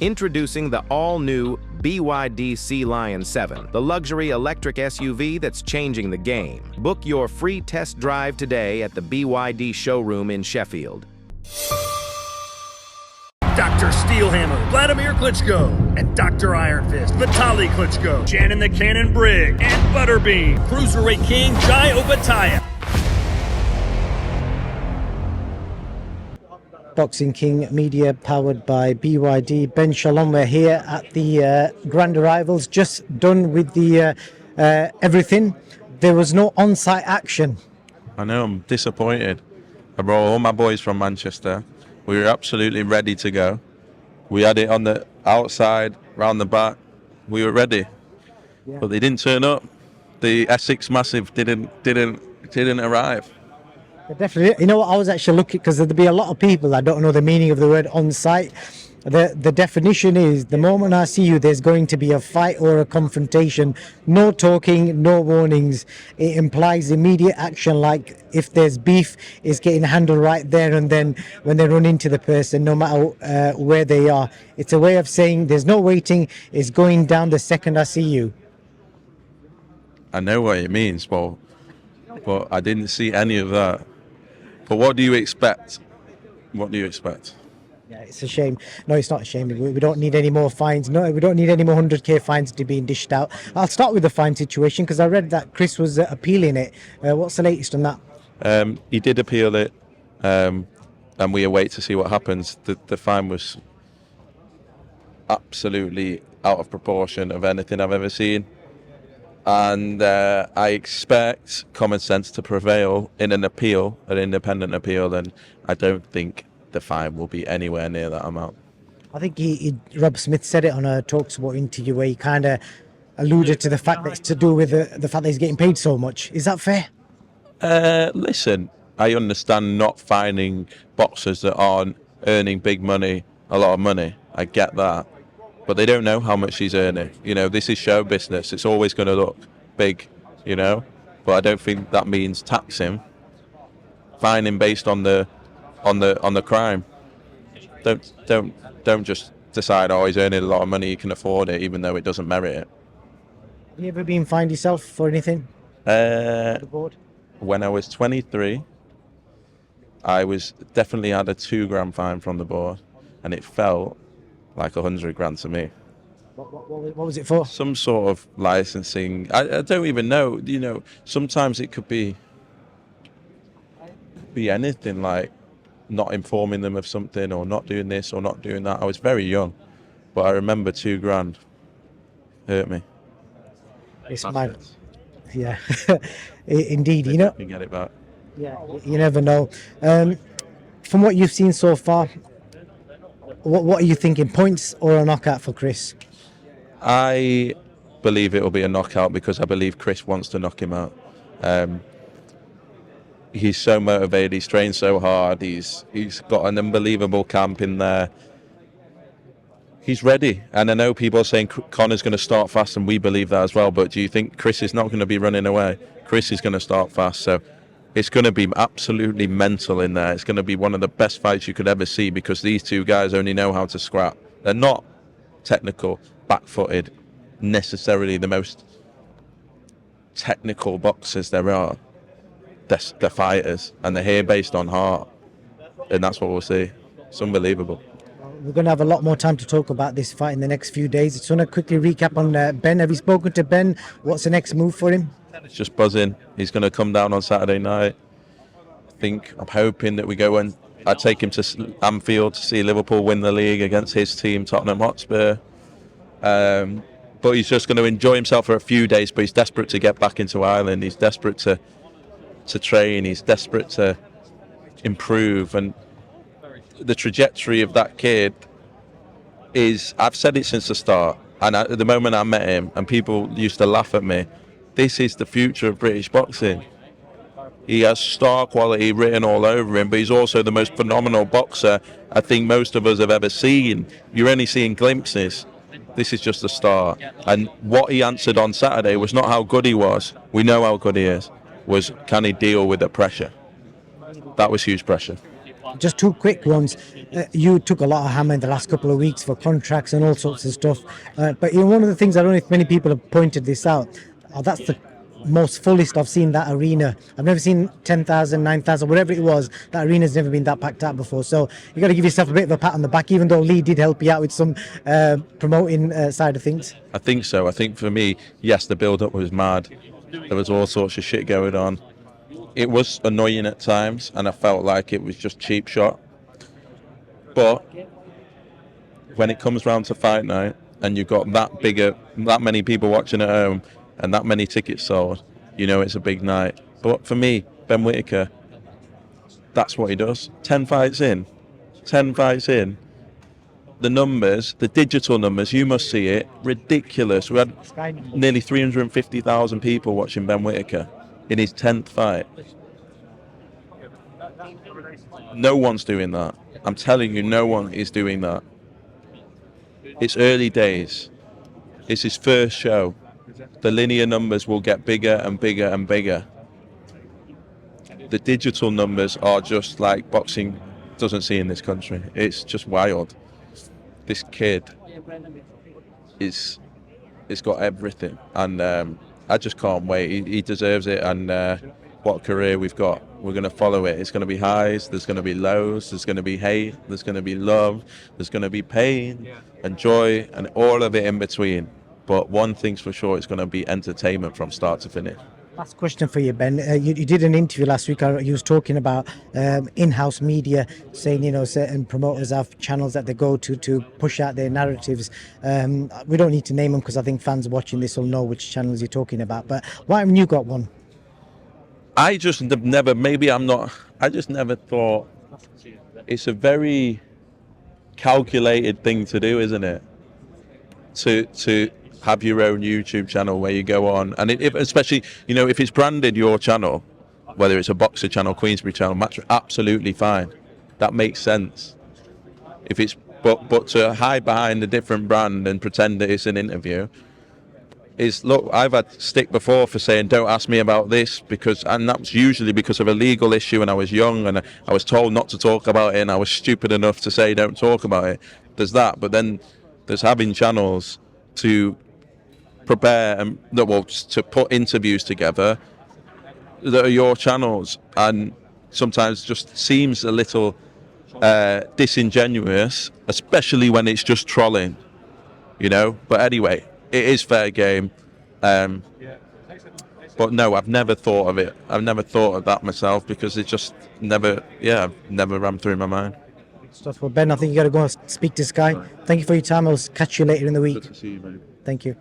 Introducing the all-new BYD Sea Lion 7, the luxury electric SUV that's changing the game. Book your free test drive today at the BYD showroom in Sheffield. Dr. Steelhammer, Vladimir Klitschko, and Dr. Iron Fist, Vitaly Klitschko, Shannon the Cannon Brigg, and Butterbean, Cruiserweight King Jai Opetaia. Boxing King Media, powered by BYD. Ben, Shalom, we're here at the Grand Arrivals, just done with the everything. There was no on-site action. I know, I'm disappointed. I brought all my boys from Manchester. We were absolutely ready to go. We had it on the outside, round the back. We were ready, but they didn't turn up. The Essex Massive didn't arrive. Definitely. You know what, I was actually looking, because there'd be a lot of people that don't know the meaning of the word on site. The definition is, the moment I see you, there's going to be a fight or a confrontation. No talking, no warnings. It implies immediate action, like if there's beef, it's getting handled right there and then when they run into the person, no matter where they are. It's a way of saying there's no waiting, it's going down the second I see you. I know what it means, but I didn't see any of that. But what do you expect? What do you expect? Yeah, it's a shame. No, it's not a shame. We don't need any more fines. No, we don't need any more 100k fines to be dished out. I'll start with the fine situation, because I read that Chris was appealing it. What's the latest on that? He did appeal it, and we await to see what happens. The fine was absolutely out of proportion of anything I've ever seen. And I expect common sense to prevail in an appeal, an independent appeal, and I don't think the fine will be anywhere near that amount. I think Rob Smith said it on a TalkSport interview where he kind of alluded to the fact that it's to do with the fact that he's getting paid so much. Is that fair? Listen, I understand not finding boxers that aren't earning big money, a lot of money. I get that. But they don't know how much he's earning. You know, this is show business. It's always going to look big, you know. But I don't think that means tax him. Fine him based on the crime. Don't just decide, oh, he's earning a lot of money, he can afford it, even though it doesn't merit it. Have you ever been fined yourself for anything? When I was 23, I was definitely had a 2 grand fine from the board, and it felt like 100 grand to me. What was it for? Some sort of licensing. I don't even know. You know, sometimes it could be anything, like not informing them of something, or not doing this or not doing that. I was very young, but I remember 2 grand hurt me. It's mad. Yeah, indeed. You know, you get it back. Yeah, you never know. From what you've seen so far, what are you thinking? Points or a knockout for Chris? I believe it will be a knockout, because I believe Chris wants to knock him out. He's so motivated. He's trained so hard. He's got an unbelievable camp in there. He's ready. And I know people are saying Conor's going to start fast, and we believe that as well. But do you think Chris is not going to be running away? Chris is going to start fast. So it's going to be absolutely mental in there. It's going to be one of the best fights you could ever see, because these two guys only know how to scrap. They're not technical, back-footed, necessarily the most technical boxers there are. They're fighters, and they're here based on heart, and that's what we'll see. It's unbelievable. We're going to have a lot more time to talk about this fight in the next few days. I just want to quickly recap on Ben. Have you spoken to Ben? What's the next move for him? It's just buzzing. He's going to come down on Saturday night. I'm hoping that we go and I take him to Anfield to see Liverpool win the league against his team, Tottenham Hotspur. But he's just going to enjoy himself for a few days, but he's desperate to get back into Ireland. He's desperate to train. He's desperate to improve. And the trajectory of that kid is, I've said it since the start, and at the moment I met him, and people used to laugh at me, this is the future of British boxing. He has star quality written all over him, but he's also the most phenomenal boxer I think most of us have ever seen. You're only seeing glimpses. This is just the start. And what he answered on Saturday was not how good he was. We know how good he is. Was, can he deal with the pressure? That was huge pressure. just two quick ones. You took a lot of hammer in the last couple of weeks for contracts and all sorts of stuff. But one of the things, I don't know if many people have pointed this out, that's the most fullest I've seen that arena. I've never seen 10,000, 9,000, whatever it was. That arena's never been that packed out before. So you got to give yourself a bit of a pat on the back, even though Lee did help you out with some promoting side of things. I think so. I think for me, yes, the build-up was mad. There was all sorts of shit going on. It was annoying at times, and I felt like it was just cheap shot. But when it comes round to fight night, and you've got that many people watching at home, and that many tickets sold, you know it's a big night. But for me, Ben Whittaker, that's what he does. 10 fights in. The numbers, the digital numbers, you must see it, ridiculous. We had nearly 350,000 people watching Ben Whittaker in his 10th fight. No one's doing that. I'm telling you, no one is doing that. It's early days. It's his first show. The linear numbers will get bigger and bigger and bigger. The digital numbers are just like boxing doesn't see in this country. It's just wild. This kid is got everything, and I just can't wait. He deserves it, and what a career we've got. We're going to follow it. It's going to be highs, there's going to be lows, there's going to be hate, there's going to be love, there's going to be pain and joy and all of it in between. But one thing's for sure, it's going to be entertainment from start to finish. Last question for you, Ben. You did an interview last week. You was talking about in-house media, saying certain promoters have channels that they go to push out their narratives. We don't need to name them because I think fans watching this will know which channels you're talking about. But why haven't you got one? I just never. Maybe I'm not. I just never thought. It's a very calculated thing to do, isn't it? To have your own YouTube channel where you go on, and especially if it's branded your channel, whether it's a boxer channel, Queensbury channel, match, absolutely fine. That makes sense. If it's but to hide behind a different brand and pretend that it's an interview look. I've had stick before for saying don't ask me about this and that was usually because of a legal issue, and I was young and I was told not to talk about it, and I was stupid enough to say don't talk about it. There's that, but then there's having channels to prepare and to put interviews together that are your channels, and sometimes just seems a little disingenuous, especially when it's just trolling, but anyway, it is fair game. But no, I've never thought of it. I've never thought of that myself because it just never ran through my mind. Stuff. Well, Ben, I think you got to go and speak to Sky. Thank you for your time. I'll catch you later in the week. Good to see you, mate. Thank you.